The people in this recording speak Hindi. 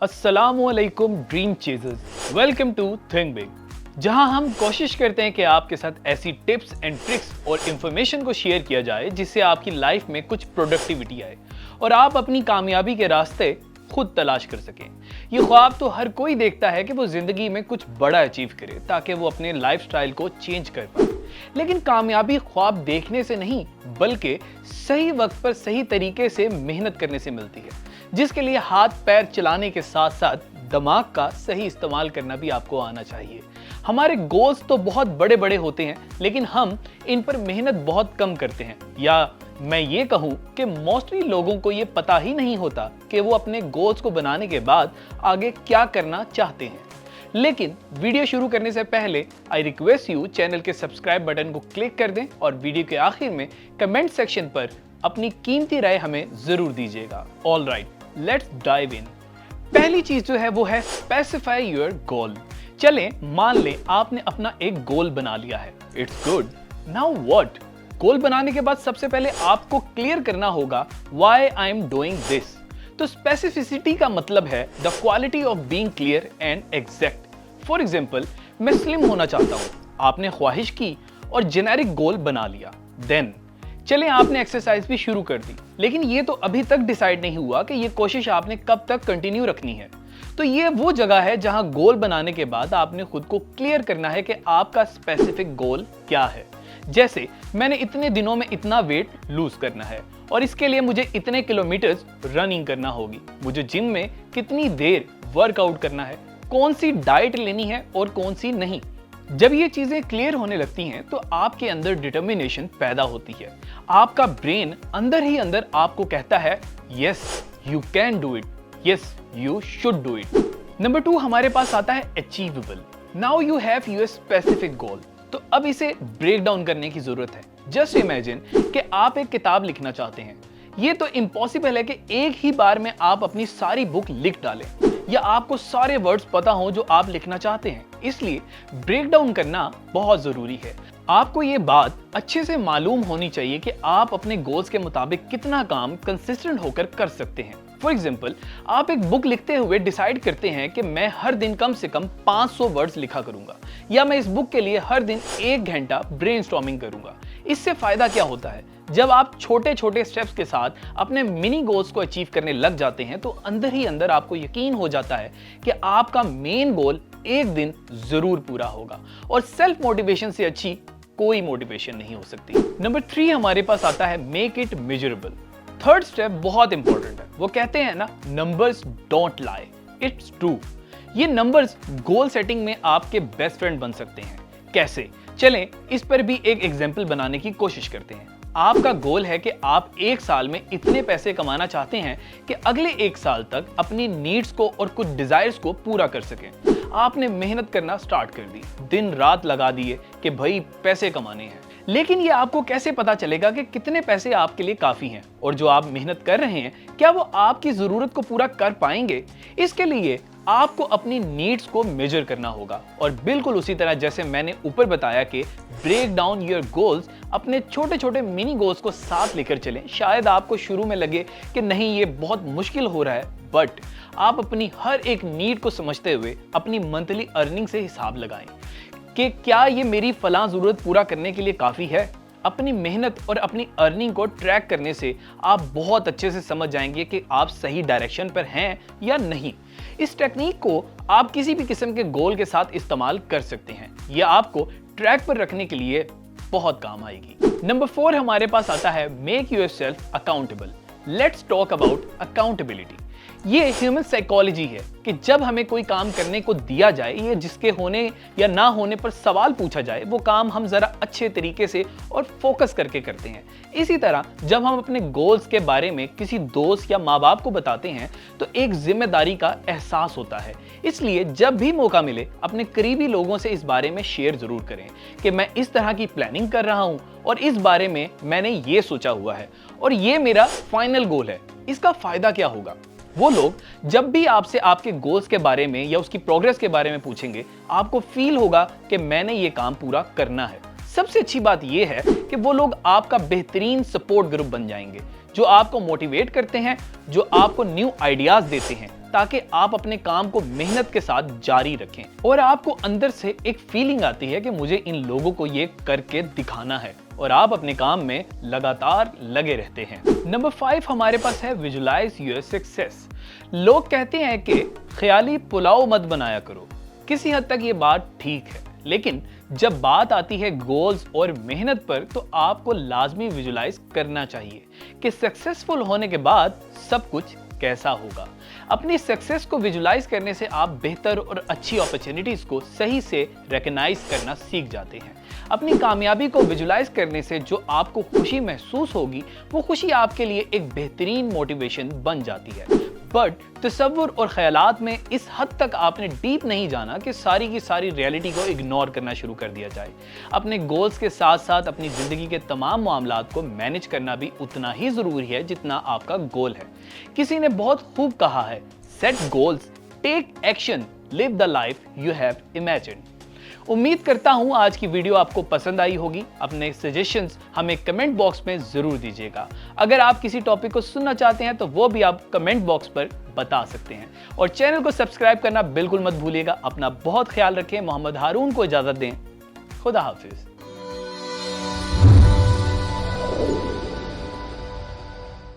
अस्सलामुअलैकुम dream chasers, welcome to think big, जहां हम कोशिश करते हैं कि आपके साथ ऐसी टिप्स एंड ट्रिक्स और इंफॉर्मेशन को शेयर किया जाए जिससे आपकी लाइफ में कुछ प्रोडक्टिविटी आए और आप अपनी कामयाबी के रास्ते खुद तलाश कर सकें। ये ख्वाब तो हर कोई देखता है कि वो जिंदगी में कुछ बड़ा अचीव करे ताकि वो अपने लाइफस्टाइल को चेंज कर पाए, लेकिन कामयाबी ख्वाब देखने से नहीं बल्कि सही वक्त पर सही तरीके से मेहनत करने से मिलती है, जिसके लिए हाथ पैर चलाने के साथ साथ दिमाग का सही इस्तेमाल करना भी आपको आना चाहिए। हमारे गोल्स तो बहुत बड़े बड़े होते हैं लेकिन हम इन पर मेहनत बहुत कम करते हैं, या मैं ये कहूँ कि मोस्टली लोगों को ये पता ही नहीं होता कि वो अपने गोल्स को बनाने के बाद आगे क्या करना चाहते हैं। लेकिन वीडियो शुरू करने से पहले आई रिक्वेस्ट यू चैनल के सब्सक्राइब बटन को क्लिक कर दें और वीडियो के आखिर में कमेंट सेक्शन पर अपनी कीमती राय हमें जरूर दीजिएगा। All right, let's dive in. पहली चीज जो है वो है स्पेसिफाई योर गोल। चलें मान लें आपने अपना एक गोल बना लिया है, इट्स गुड, नाउ व्हाट? गोल बनाने के बाद सबसे पहले आपको क्लियर करना होगा why I am doing this. तो स्पेसिफिसिटी का मतलब है the quality of being clear and exact. For example, मैं स्लिम होना चाहता हूं, आपने ख्वाहिश की और जेनेरिक गोल बना लिया। देन चलें आपने एक्सरसाइज भी शुरू कर दी, लेकिन ये तो अभी तक डिसाइड नहीं हुआ कि ये कोशिश आपने कब तक कंटिन्यू रखनी है। तो ये वो जगह है जहां गोल बनाने के बाद आपने खुद को क्लियर करना है कि आपका स्पेसिफिक गोल क्या है। जैसे मैंने इतने दिनों में इतना वेट लूज करना है और इसके लिए मुझे इतने किलोमीटर्स रनिंग करना होगी, मुझे जिम में कितनी देर वर्कआउट करना है, कौन सी डाइट लेनी है और कौन सी नहीं। जब ये चीजें क्लियर होने लगती हैं तो आपके अंदर डिटर्मिनेशन पैदा होती है। आपका ब्रेन अंदर ही अंदर आपको कहता है yes you can do it, yes you should do it. Number 2 हमारे पास आता है achievable. Now you have your specific goal. तो अब इसे ब्रेक डाउन करने की जरूरत है। जस्ट इमेजिन कि आप एक किताब लिखना चाहते हैं। ये तो इम्पॉसिबल है कि एक ही बार में आप अपनी सारी बुक लिख डालें या आपको सारे वर्ड्स पता हो जो आप लिखना चाहते हैं, इसलिए ब्रेक डाउन करना बहुत जरूरी है। आपको ये बात अच्छे से मालूम होनी चाहिए कि आप अपने गोल्स के मुताबिक कितना काम कंसिस्टेंट होकर कर सकते हैं। फॉर एग्जाम्पल, आप एक बुक लिखते हुए डिसाइड करते हैं कि मैं हर दिन कम से कम 500 वर्ड्स लिखा करूंगा, या मैं इस बुक के लिए हर दिन 1 घंटा ब्रेनस्टॉर्मिंग करूंगा। इससे फायदा क्या होता है? जब आप छोटे छोटे स्टेप्स के साथ अपने मिनी गोल्स को अचीव करने लग जाते हैं तो अंदर ही अंदर आपको यकीन हो जाता है कि आपका मेन गोल एक दिन जरूर पूरा होगा, और सेल्फ मोटिवेशन से अच्छी कोई मोटिवेशन नहीं हो सकती। नंबर 3 हमारे पास आता है make it measurable. Third step बहुत इंपॉर्टेंट है। वो कहते हैं ना, numbers don't lie, it's true. ये नंबर्स गोल सेटिंग में आपके बेस्ट फ्रेंड बन सकते हैं। कैसे? चलें इस पर भी एक एग्जांपल बनाने की कोशिश करते हैं। आपका गोल है कि आप 1 साल में इतने पैसे कमाना चाहते हैं कि अगले 1 साल तक अपनी नीड्स को और कुछ डिजायर्स को पूरा कर सकें। आपने मेहनत करना स्टार्ट कर दी, दिन रात लगा दिए कि भाई पैसे कमाने हैं, लेकिन ये आपको कैसे पता चलेगा कि कितने पैसे आपके लिए काफी हैं और जो आप मेहनत कर रहे हैं क्या वो आपकी जरूरत को पूरा कर पाएंगे? इसके लिए आपको अपनी नीड्स को मेजर करना होगा, और बिल्कुल उसी तरह जैसे मैंने ऊपर बताया कि ब्रेक डाउन योर गोल्स, अपने छोटे छोटे मिनी गोल्स को साथ लेकर चलें। शायद आपको शुरू में लगे कि नहीं ये बहुत मुश्किल हो रहा है, बट आप अपनी हर एक नीड को समझते हुए अपनी मंथली अर्निंग से हिसाब लगाएं कि क्या ये मेरी फलां जरूरत पूरा करने के लिए काफी है। अपनी मेहनत और अपनी अर्निंग को ट्रैक करने से आप बहुत अच्छे से समझ जाएंगे कि आप सही डायरेक्शन पर हैं या नहीं। इस टेक्निक को आप किसी भी किस्म के गोल के साथ इस्तेमाल कर सकते हैं। यह आपको ट्रैक पर रखने के लिए बहुत काम आएगी। नंबर 4 हमारे पास आता है make yourself accountable. Let's talk about accountability. ये ह्यूमन साइकोलॉजी है कि जब हमें कोई काम करने को दिया जाए या जिसके होने या ना होने पर सवाल पूछा जाए, वो काम हम जरा अच्छे तरीके से और फोकस करके करते हैं। इसी तरह जब हम अपने गोल्स के बारे में किसी दोस्त या माँ बाप को बताते हैं तो एक जिम्मेदारी का एहसास होता है। इसलिए जब भी मौका मिले अपने करीबी लोगों से इस बारे में शेयर जरूर करें कि मैं इस तरह की प्लानिंग कर रहा हूँ और इस बारे में मैंने ये सोचा हुआ है और ये मेरा फाइनल गोल है। इसका फायदा क्या होगा? वो लोग जब भी आपसे आपके गोल्स के बारे में या उसकी प्रोग्रेस के बारे में पूछेंगे, आपको फील होगा कि मैंने ये काम पूरा करना है। सबसे अच्छी बात यह है कि वो लोग आपका बेहतरीन सपोर्ट ग्रुप बन जाएंगे, जो आपको मोटिवेट करते हैं, जो आपको न्यू आइडियाज देते हैं, ताकि आप अपने काम को मेहनत के साथ जारी रखें और आपको अंदर से एक फीलिंग आती है कि मुझे इन लोगों को ये करके दिखाना है और आप अपने काम में लगातार लगे रहते हैं। नंबर 5 हमारे पास है विजुलाइज योर सक्सेस। लोग कहते हैं कि ख्याली पुलाव मत बनाया करो। किसी हद तक ये बात ठीक है, लेकिन जब बात आती है गोल्स और मेहनत पर तो आपको लाजमी विजुलाइज करना चाहिए कि सक्सेसफुल होने के बाद सब कुछ कैसा होगा। अपनी सक्सेस को विजुलाइज करने से आप बेहतर और अच्छी अपॉर्चुनिटीज को सही से रिकॉग्नाइज करना सीख जाते हैं। अपनी कामयाबी को विजुलाइज करने से जो आपको खुशी महसूस होगी वो खुशी आपके लिए एक बेहतरीन मोटिवेशन बन जाती है। बट तसव्वुर और ख्यालात में इस हद तक आपने डीप नहीं जाना कि सारी की सारी रियलिटी को इग्नोर करना शुरू कर दिया जाए। अपने गोल्स के साथ साथ अपनी जिंदगी के तमाम मामलात को मैनेज करना भी उतना ही जरूरी है जितना आपका गोल है। किसी ने बहुत खूब कहा है, set goals, take action, live the life you have imagined. उम्मीद करता हूं आज की वीडियो आपको पसंद आई होगी। अपने सजेशंस हमें कमेंट बॉक्स में जरूर दीजिएगा। अगर आप किसी टॉपिक को सुनना चाहते हैं तो वो भी आप कमेंट बॉक्स पर बता सकते हैं और चैनल को सब्सक्राइब करना बिल्कुल मत भूलिएगा। अपना बहुत ख्याल रखें। मोहम्मद हारून को इजाजत दें। खुदा हाफिज।